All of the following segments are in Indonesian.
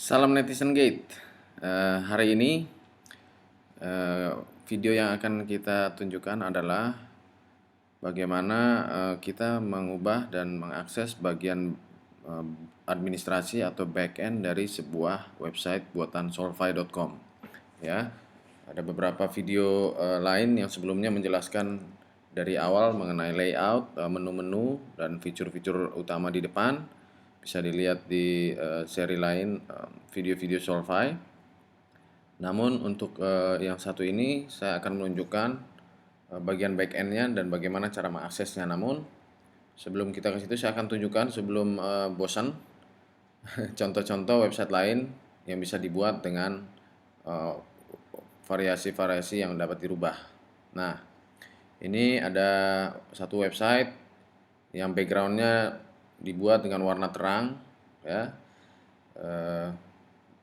Salam Netizen Gate. Hari ini eh, video yang akan kita tunjukkan adalah bagaimana kita mengubah dan mengakses bagian eh, administrasi atau backend dari sebuah website buatan solvay.com. Ya, ada beberapa video lain yang sebelumnya menjelaskan dari awal mengenai layout, menu-menu dan fitur-fitur utama di depan. Bisa dilihat di seri lain video-video Solvay. Namun untuk yang satu ini saya akan menunjukkan bagian backendnya dan bagaimana cara mengaksesnya. Namun sebelum kita ke situ saya akan tunjukkan sebelum bosan contoh-contoh website lain yang bisa dibuat dengan eh, variasi-variasi yang dapat dirubah. Nah, ini ada satu website yang backgroundnya dibuat dengan warna terang, ya. Eh,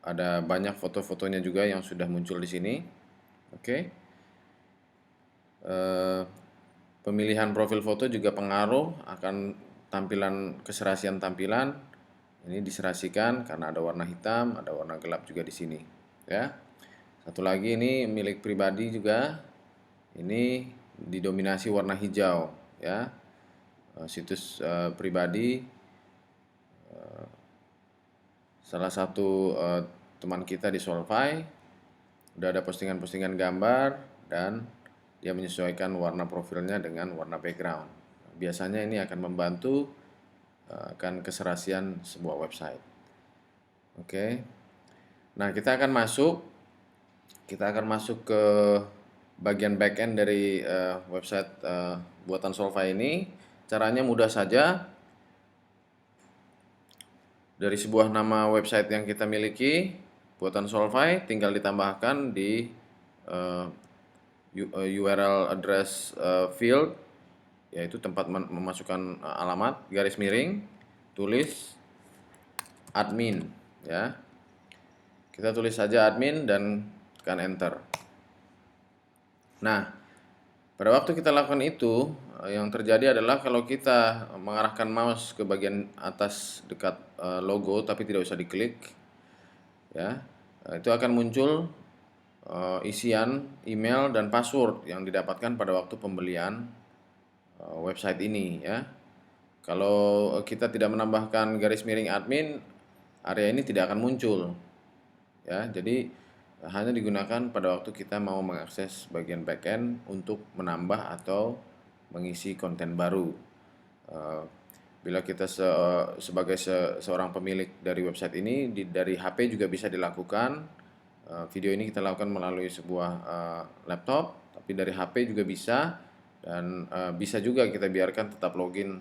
ada banyak foto-fotonya juga yang sudah muncul di sini. Oke. Eh, Pemilihan profil foto juga pengaruh akan tampilan, keserasian tampilan. Ini diserasikan karena ada warna hitam, ada warna gelap juga di sini, ya. Satu lagi ini milik pribadi juga. Ini didominasi warna hijau, ya. Situs pribadi salah satu teman kita di Solvay udah ada postingan-postingan gambar dan dia menyesuaikan warna profilnya dengan warna background. Biasanya ini akan membantu akan keserasian sebuah website. Oke. Nah, kita akan masuk ke bagian backend dari website buatan Solvay ini. Caranya mudah saja. Dari sebuah nama website yang kita miliki buatan Solvay, tinggal ditambahkan di URL address field, yaitu tempat memasukkan alamat, garis miring, tulis admin, ya. Kita tulis saja admin dan tekan enter. Nah, pada waktu kita lakukan itu, yang terjadi adalah kalau kita mengarahkan mouse ke bagian atas dekat logo tapi tidak usah diklik, ya, itu akan muncul isian email dan password yang didapatkan pada waktu pembelian website ini, ya. Kalau kita tidak menambahkan garis miring admin, area ini tidak akan muncul, ya. Jadi hanya digunakan pada waktu kita mau mengakses bagian backend untuk menambah atau mengisi konten baru. Bila kita sebagai seorang pemilik dari website ini dari HP juga bisa dilakukan. Video ini kita lakukan melalui sebuah laptop, tapi dari HP juga bisa, dan bisa juga kita biarkan tetap login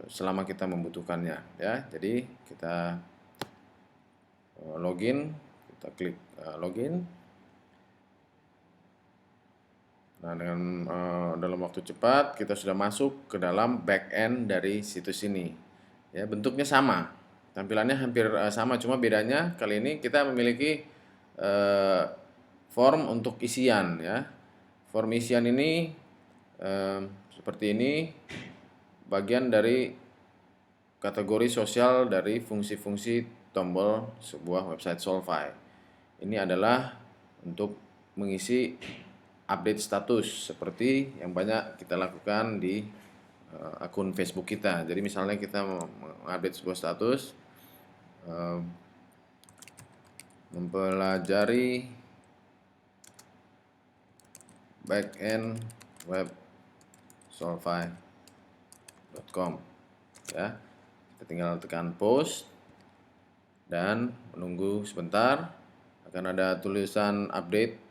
selama kita membutuhkannya, ya. Jadi kita login, kita klik login. Nah, dengan dalam waktu cepat kita sudah masuk ke dalam backend dari situs ini. Ya, bentuknya sama, tampilannya hampir sama, cuma bedanya kali ini kita memiliki form untuk isian, ya. Form isian ini seperti ini, bagian dari kategori sosial dari fungsi-fungsi tombol sebuah website Solvay. Ini adalah untuk mengisi update status seperti yang banyak kita lakukan di akun Facebook kita. Jadi misalnya kita mengupdate sebuah status, mempelajari backend web solvay.com, ya. Kita tinggal tekan post dan menunggu sebentar, akan ada tulisan update.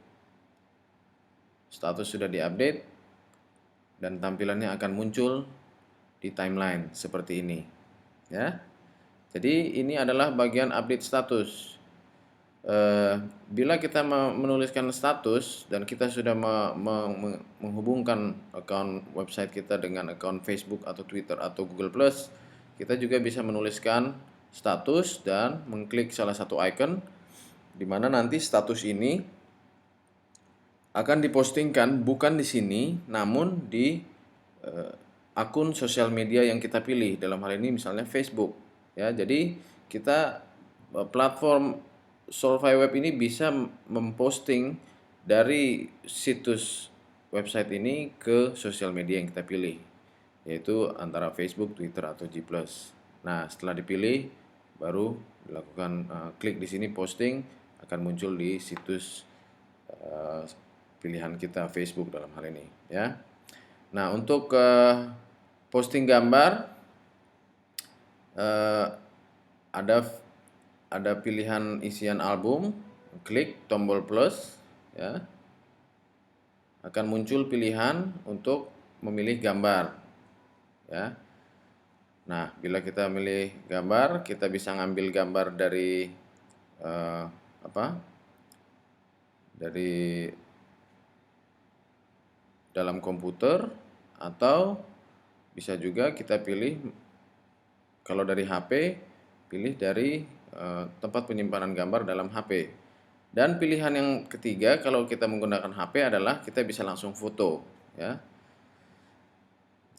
Status sudah diupdate dan tampilannya akan muncul di timeline seperti ini, ya. Jadi ini adalah bagian update status. Bila kita menuliskan status dan kita sudah menghubungkan account website kita dengan account Facebook atau Twitter atau Google Plus, kita juga bisa menuliskan status dan mengklik salah satu icon, di mana nanti status ini akan dipostingkan bukan di sini, namun di akun sosial media yang kita pilih. Dalam hal ini misalnya Facebook, ya. Jadi kita platform Solvay Web ini bisa memposting dari situs website ini ke sosial media yang kita pilih, yaitu antara Facebook, Twitter, atau G+. Nah, setelah dipilih, baru dilakukan klik di sini posting, akan muncul di situs pilihan kita, Facebook dalam hal ini, ya. Nah, untuk posting gambar, eh, ada pilihan isian album, klik tombol plus, ya, akan muncul pilihan untuk memilih gambar, ya. Nah, bila kita milih gambar, kita bisa ngambil gambar dari eh, apa? Dari dalam komputer, atau bisa juga kita pilih, kalau dari HP, pilih dari tempat penyimpanan gambar dalam HP. Dan pilihan yang ketiga, kalau kita menggunakan HP, adalah kita bisa langsung foto, ya.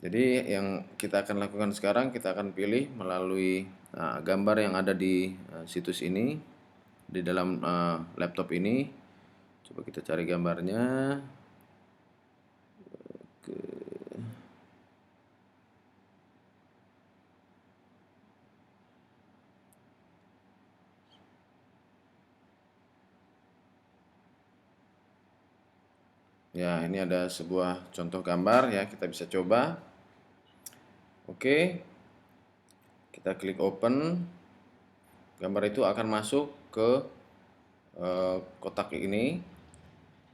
Jadi yang kita akan lakukan sekarang, kita akan pilih melalui gambar yang ada di situs ini, di dalam laptop ini. Coba kita cari gambarnya. Ya, ini ada sebuah contoh gambar, ya, kita bisa coba. Oke, kita klik open. Gambar itu akan masuk ke kotak ini.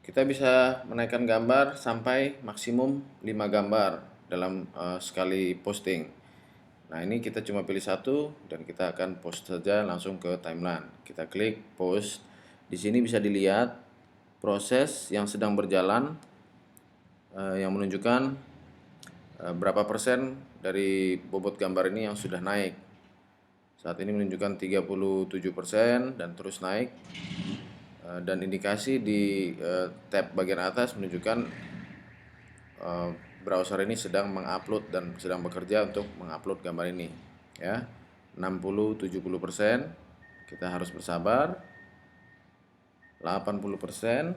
Kita bisa menaikkan gambar sampai maksimum 5 gambar dalam sekali posting. Nah, ini kita cuma pilih satu dan kita akan post saja langsung ke timeline. Kita klik post. Di sini bisa dilihat proses yang sedang berjalan, yang menunjukkan berapa persen dari bobot gambar ini yang sudah naik. Saat ini menunjukkan 37% dan terus naik. Dan indikasi di tab bagian atas menunjukkan browser ini sedang mengupload dan sedang bekerja untuk mengupload gambar ini, ya. 60-70%, kita harus bersabar. 80%,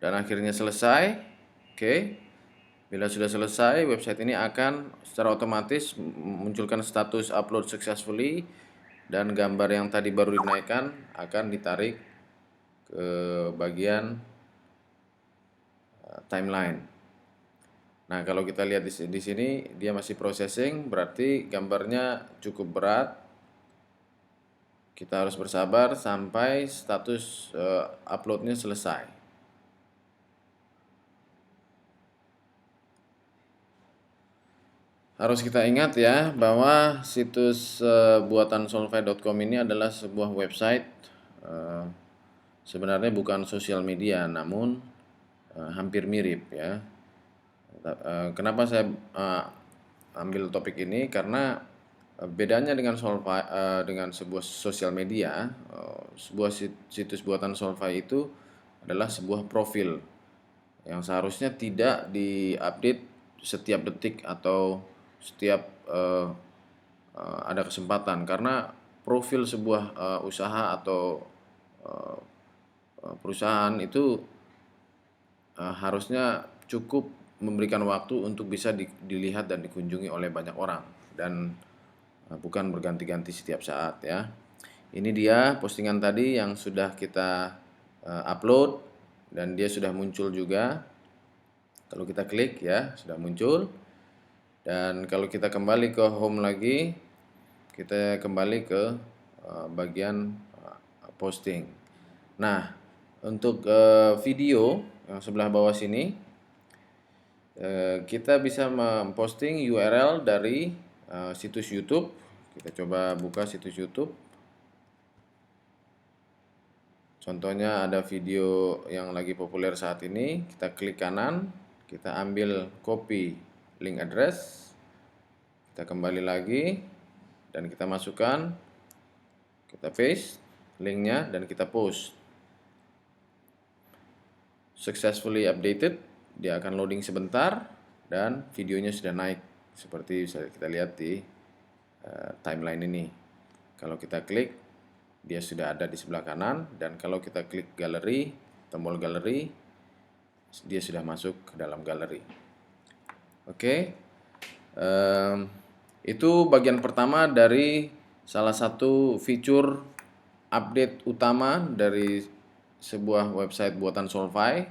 dan akhirnya selesai. Oke. Bila sudah selesai, website ini akan secara otomatis memunculkan status upload successfully, dan gambar yang tadi baru dinaikkan akan ditarik ke bagian timeline. Nah, kalau kita lihat di sini dia masih processing, berarti gambarnya cukup berat. Kita harus bersabar sampai status uploadnya selesai. Harus kita ingat, ya, bahwa situs buatan solvay.com ini adalah sebuah website, sebenarnya bukan sosial media, namun hampir mirip, ya. Kenapa saya ambil topik ini? Karena bedanya dengan Solvay, dengan sebuah sosial media, sebuah situs buatan Solvay itu adalah sebuah profil yang seharusnya tidak diupdate setiap detik atau setiap ada kesempatan, karena profil sebuah usaha atau perusahaan itu harusnya cukup memberikan waktu untuk bisa dilihat dan dikunjungi oleh banyak orang, dan bukan berganti-ganti setiap saat, ya. Ini dia postingan tadi yang sudah kita upload, dan dia sudah muncul juga. Kalau kita klik, ya, sudah muncul. Dan kalau kita kembali ke home lagi, kita kembali ke bagian posting. Nah, untuk video yang sebelah bawah sini, kita bisa memposting URL dari situs YouTube. Kita coba buka situs YouTube. Contohnya ada video yang lagi populer saat ini. Kita klik kanan, kita ambil copy link address, kita kembali lagi dan kita masukkan, kita paste linknya dan kita post. Successfully updated, dia akan loading sebentar dan videonya sudah naik seperti bisa kita lihat di timeline ini. Kalau kita klik, dia sudah ada di sebelah kanan, dan kalau kita klik galeri, tombol galeri, dia sudah masuk ke dalam galeri. Oke, itu bagian pertama dari salah satu fitur update utama dari sebuah website buatan Solvay,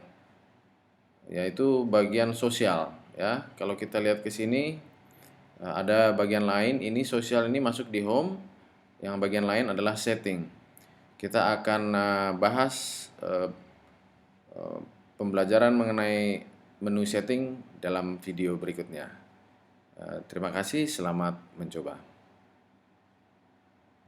yaitu bagian sosial ya. Kalau kita lihat ke sini ada bagian lain, ini sosial ini masuk di home, yang bagian lain adalah setting. Kita akan bahas pembelajaran mengenai menu setting dalam video berikutnya. Terima kasih, selamat mencoba.